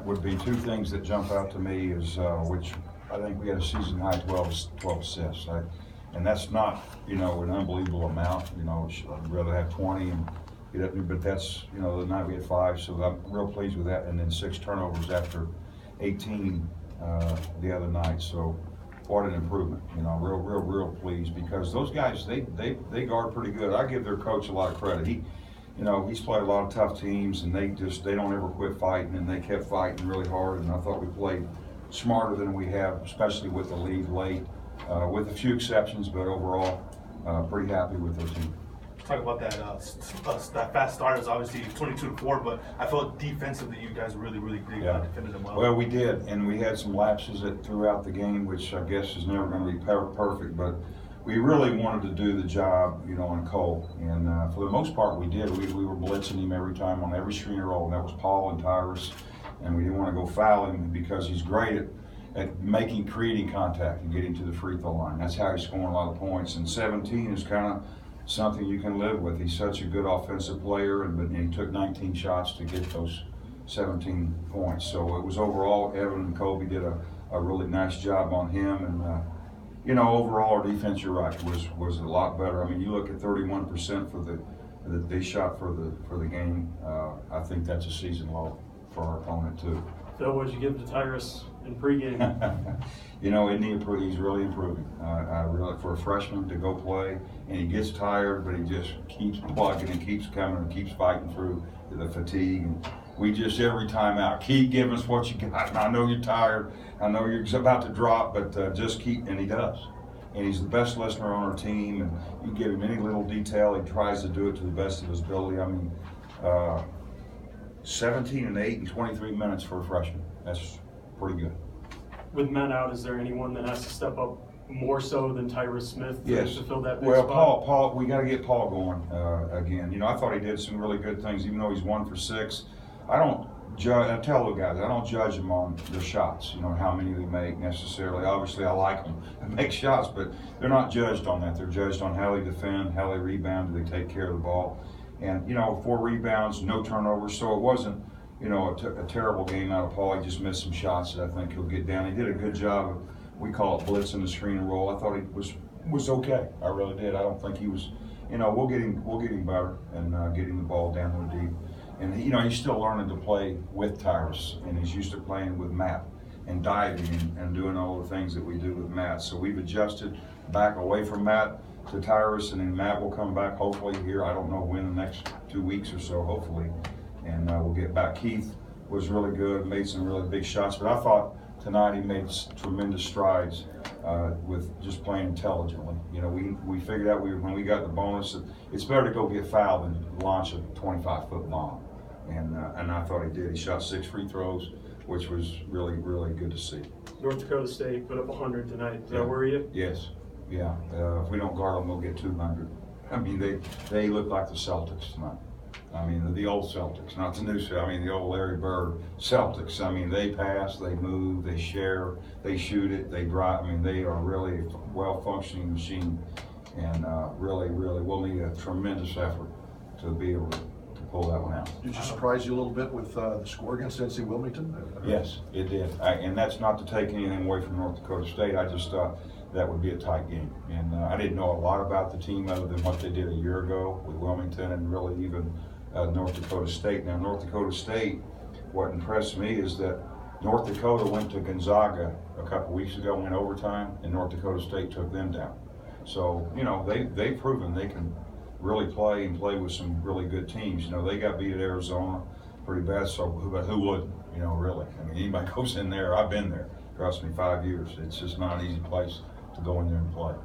would be two things that jump out to me is, which I think we had a season high 12 assists. And that's not, an unbelievable amount. I'd rather have 20 and get up, but that's, the night we had 5, so I'm real pleased with that. And then 6 turnovers after 18 the other night. So what an improvement, real pleased, because those guys, they guard pretty good. I give their coach a lot of credit. He's played a lot of tough teams, and they don't ever quit fighting, and they kept fighting really hard. And I thought we played smarter than we have, especially with the lead late, with a few exceptions, but overall, pretty happy with their team. Talk about that fast start is obviously 22-4, but I felt defensively you guys really did defended them well. Well, we did, and we had some lapses throughout the game, which I guess is never going to be perfect, but we really wanted to do the job, on Cole, and for the most part we did. We were blitzing him every time on every screener roll, and that was Paul and Tyrus, and we didn't want to go foul him because he's great at creating contact and getting to the free throw line. That's how he's scoring a lot of points, and 17 is kind of something you can live with. He's such a good offensive player, and he took 19 shots to get those 17 points. So it was overall, Evan and Kobe did a really nice job on him, and overall our defense, you're right, was a lot better. I mean, you look at 31% for they shot for the game. I think that's a season low for our opponent too. Phil, what did you give to Tyrus in pregame? He's really improving. Really, for a freshman to go play, and he gets tired, but he just keeps plugging and keeps coming and keeps fighting through the fatigue. And we just, every time out, keep giving us what you got. And I know you're tired. I know you're about to drop, but just keep, and he does. And he's the best listener on our team, and you give him any little detail, he tries to do it to the best of his ability. I mean, 17 and 8 in 23 minutes for a freshman. That's pretty good. With men out, is there anyone that has to step up more so than Tyrus Smith to fill that big spot? Paul, we got to get Paul going again. I thought he did some really good things, even though he's 1 for 6. I don't judge. I tell the guys, I don't judge them on their shots. How many they make necessarily. Obviously, I like them and make shots, but they're not judged on that. They're judged on how they defend, how they rebound, do they take care of the ball, and 4 rebounds, no turnovers. So it wasn't a terrible game out of Paul. He just missed some shots that I think he'll get down. He did a good job of, we call it blitzing the screen and roll. I thought he was okay. I really did. I don't think he was, we'll get him better and getting the ball down there deep. And he's still learning to play with Tyrus, and he's used to playing with Matt and diving and doing all the things that we do with Matt. So we've adjusted back away from Matt to Tyrus, and then Matt will come back hopefully here. I don't know when, the next 2 weeks or so, hopefully. And we'll get back. Keith was really good, made some really big shots, but I thought tonight he made tremendous strides with just playing intelligently. We figured out when we got the bonus that it's better to go get fouled than launch a 25-foot bomb. And I thought he did. He shot 6 free throws, which was really good to see. North Dakota State put up 100 tonight. Does that worry you? Yes. Yeah. If we don't guard them, we'll get 200. I mean, they look like the Celtics tonight. I mean, the old Celtics, not the new Celtics. I mean, the old Larry Bird Celtics. I mean, they pass, they move, they share, they shoot it, they drive. I mean, they are really a well-functioning machine, and really, we'll need a tremendous effort to be able to pull that one out. Did you surprise you a little bit with the score against NC Wilmington? Yes, it did. And that's not to take anything away from North Dakota State. I just thought that would be a tight game. And I didn't know a lot about the team other than what they did a year ago with Wilmington and really even North Dakota State. Now, North Dakota State, what impressed me is that North Dakota went to Gonzaga a couple weeks ago, went overtime, and North Dakota State took them down. So, they've proven they can really play with some really good teams. They got beat at Arizona pretty bad, but who wouldn't, really? I mean, anybody goes in there, I've been there, trust me, 5 years. It's just not an easy place to go in there and play.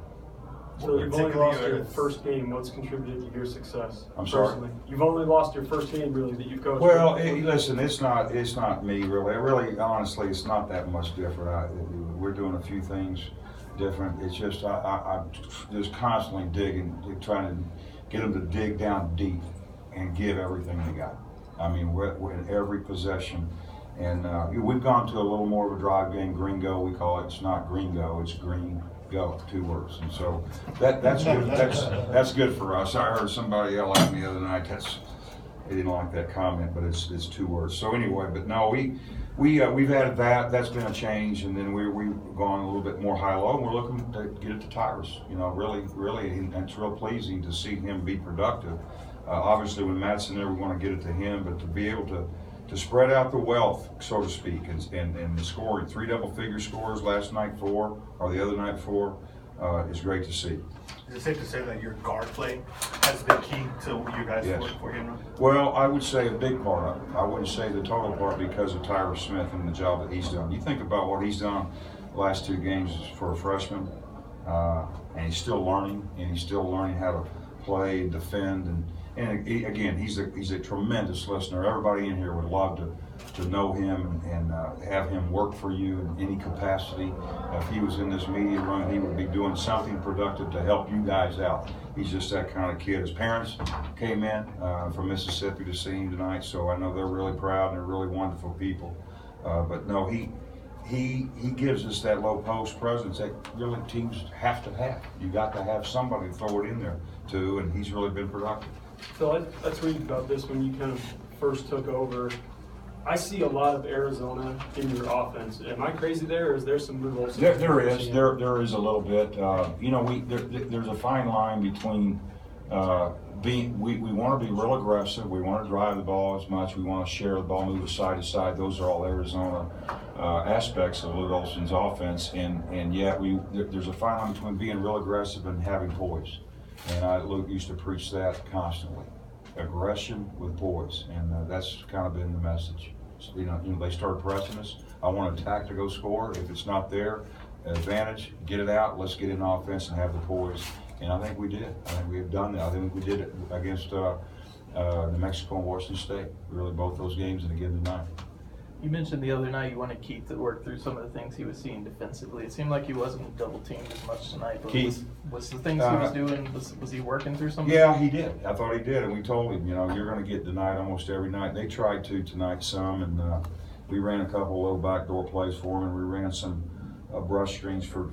So you've only lost your first game. What's contributed to your success? I'm sorry? Personally? You've only lost your first game, really, that you've coached. Well, listen, it's not me, really. Really, honestly, it's not that much different. We're doing a few things different. It's just I'm just constantly digging, trying to get them to dig down deep and give everything they got. I mean, we're in every possession. And we've gone to a little more of a drive game, gringo, we call it. It's not gringo, it's green go, 2 words. And so that's good. That's good for us. I heard somebody yell at me the other night. They didn't like that comment, but it's 2 words. So anyway, but no, we've added that. That's been a change, and then we've gone a little bit more high-low, and we're looking to get it to Tyrus. You know, really, and it's real pleasing to see him be productive. Obviously, when Matt's in there, we want to get it to him, but to be able to spread out the wealth, so to speak, and the scoring, 3 double-figure scores last night, 4, or the other night 4, is great to see. Is it safe to say that your guard play has been key to you guys Yes. for him? Well, I would say a big part of it. I wouldn't say the total part because of Tyrus Smith and the job that he's done. You think about what he's done the last 2 games for a freshman, and he's still learning, how to play and defend. And again, he's a tremendous listener. Everybody in here would love to know him and have him work for you in any capacity. If he was in this media room, he would be doing something productive to help you guys out. He's just that kind of kid. His parents came in from Mississippi to see him tonight, so I know they're really proud and they're really wonderful people. But no, he gives us that low post presence that really teams have to have. You got to have somebody to throw it in there too, and he's really been productive. Phil, let's read about this when you kind of first took over. I see a lot of Arizona in your offense. Am I crazy there, or is there some revolts? There is a little bit. You know, there's a fine line between we want to be real aggressive. We want to drive the ball as much. We want to share the ball, move it side to side. Those are all Arizona aspects of Luke Olson's offense, and yet there's a fine line between being real aggressive and having poise. And Luke used to preach that constantly. Aggression with poise, and that's kind of been the message. So, you know, they started pressing us. I want to attack to go score. If it's not there, advantage, get it out. Let's get in offense and have the poise. And I think we did. I think we have done that. I think we did it against New Mexico and Washington State. Really, both those games, and again tonight. You mentioned the other night you wanted Keith to work through some of the things he was seeing defensively. It seemed like he wasn't double teamed as much tonight. But Keith? was the things he was doing, was he working through some? Yeah, he did. I thought he did, and we told him, you know, you're going to get denied almost every night. They tried to tonight some, and we ran a couple little backdoor plays for him, and we ran some brush screens for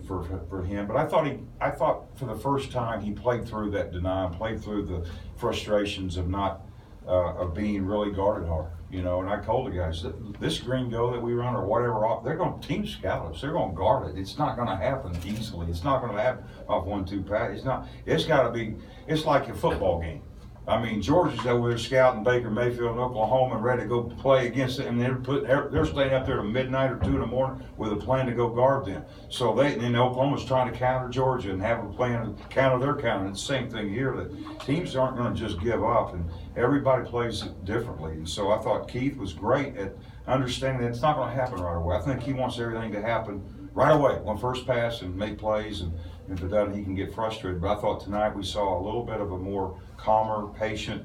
him. But I thought for the first time he played through that denial, played through the frustrations of not of being really guarded hard. You know, and I told the guys, this green go that we run or whatever, they're going to team scout us. They're going to guard it. It's not going to happen easily. It's not going to happen off 1-2 pass. It's not. It's got to be. It's like a football game. I mean, Georgia's over there scouting Baker Mayfield in Oklahoma and ready to go play against it, and they're staying up there till midnight or 2 in the morning with a plan to go guard them. So Oklahoma's trying to counter Georgia and have a plan to counter their counter. It's the same thing here. That teams aren't going to just give up, and everybody plays it differently. And so I thought Keith was great at understanding that it's not going to happen right away. I think he wants everything to happen right away, on first pass, and make plays, and if it doesn't, he can get frustrated. But I thought tonight we saw a little bit of a more calmer, patient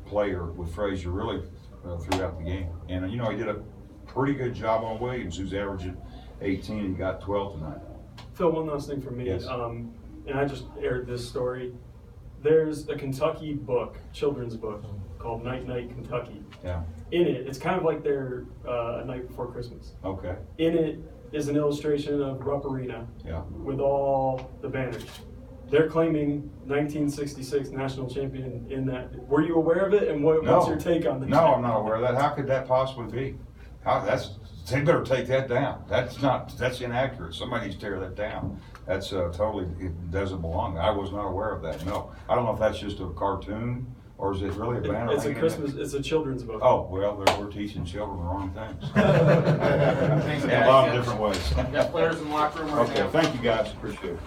player with Frazier really throughout the game. And, you know, he did a pretty good job on Williams, who's averaging 18. He got 12 tonight. Phil, one last thing for me. Yes. And I just aired this story. There's a Kentucky book, children's book, called Night Night Kentucky. Yeah. In it, it's kind of like their A Night Before Christmas. Okay. In it is an illustration of Rupp Arena with all the banners. They're claiming 1966 national champion in that. Were you aware of it, and what's your take on that? No, I'm not aware of that. How could that possibly be? They better take that down. That's inaccurate. Somebody needs to tear that down. That's totally, it doesn't belong. I was not aware of that. No, I don't know if that's just a cartoon or is it really a banner? It's a children's book. Oh, well, we're teaching children the wrong things. In a lot of different ways. Got players in the locker room right now. Okay, thank you guys. Appreciate it.